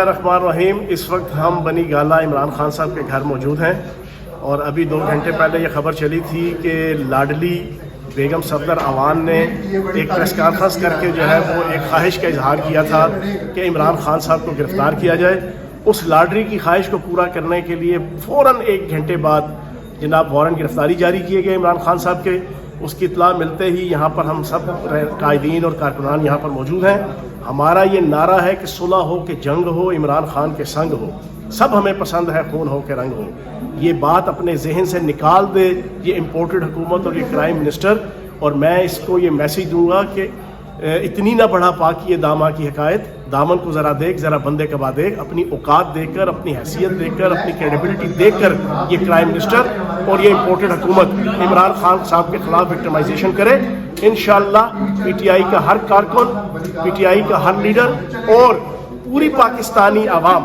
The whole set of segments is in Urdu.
الرحمن الرحیم. اس وقت ہم بنی گالہ عمران خان صاحب کے گھر موجود ہیں اور ابھی 2 گھنٹے پہلے یہ خبر چلی تھی کہ لاڈلی بیگم صفدر اوان نے ایک پریس کانفرنس کر کے جو ہے وہ ایک خواہش کا اظہار کیا تھا کہ عمران خان صاحب کو گرفتار کیا جائے. اس لاڈلی کی خواہش کو پورا کرنے کے لیے فوراً 1 گھنٹے بعد جناب وارنٹ گرفتاری جاری کیے گئے عمران خان صاحب کے. اس کی اطلاع ملتے ہی یہاں پر ہم سب قائدین اور کارکنان یہاں پر موجود ہیں. ہمارا یہ نعرہ ہے کہ صلح ہو کہ جنگ ہو، عمران خان کے سنگ ہو. سب ہمیں پسند ہے خون ہو کہ رنگ ہو. یہ بات اپنے ذہن سے نکال دے یہ امپورٹڈ حکومت اور یہ کرائم منسٹر. اور میں اس کو یہ میسیج دوں گا کہ اتنی نہ بڑھا پاکی دامہ کی حکایت. دامن کو ذرا دیکھ، ذرا بندے کبا دیکھ. اپنی اوقات دیکھ کر، اپنی حیثیت دیکھ کر، اپنی کریڈیبلٹی دیکھ کر یہ کرائم منسٹر اور یہ امپورٹڈ حکومت عمران خان صاحب کے خلاف وکٹمائزیشن کرے. انشاءاللہ پی ٹی آئی کا ہر کارکن، پی ٹی آئی کا ہر لیڈر اور پوری پاکستانی عوام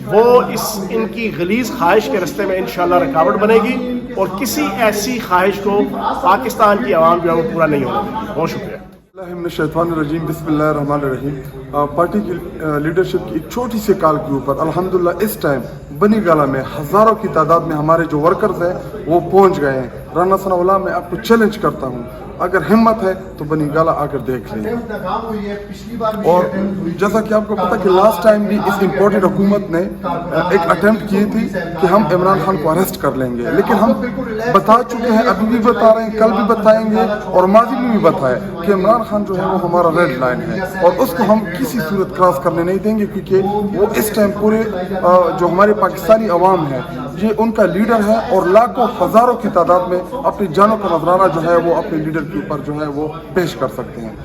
وہ ان کی غلیظ خواہش کے راستے میں انشاءاللہ رکاوٹ بنے گی اور کسی ایسی خواہش کو پاکستان کی عوام جو ہے وہ پورا نہیں ہونے دے گی. بہت شکریہ. من الشیطان الرجیم. بسم اللہ الرحمن الرحیم. پارٹی کی لیڈرشپ کی ایک چھوٹی سی کال کے اوپر الحمدللہ اس ٹائم بنی گالہ میں ہزاروں کی تعداد میں ہمارے جو ورکرز ہیں وہ پہنچ گئے ہیں. رانا ثناء اللہ میں آپ کو چیلنج کرتا ہوں، اگر ہمت ہے تو بنی گالہ آ کر دیکھ لیں. اور جیسا کہ آپ کو پتا کہ لاسٹ ٹائم بھی اس امپورٹڈ حکومت نے ایک اٹیمپٹ کی تھی کہ ہم عمران خان کو اریسٹ کر لیں گے، لیکن ہم بتا چکے ہیں، ابھی بھی بتا رہے ہیں، کل بھی بتائیں گے اور ماضی میں بھی بتایا کہ عمران خان جو ہے وہ ہمارا ریڈ لائن ہے اور اس کو ہم کسی صورت کراس کرنے نہیں دیں گے، کیونکہ وہ اس ٹائم پورے جو ہمارے پاکستانی عوام ہے یہ ان کا لیڈر ہے اور لاکھوں ہزاروں کی تعداد میں اپنی جانوں کا نذرانہ جو ہے وہ اپنے لیڈر کے اوپر جو ہے وہ پیش کر سکتے ہیں.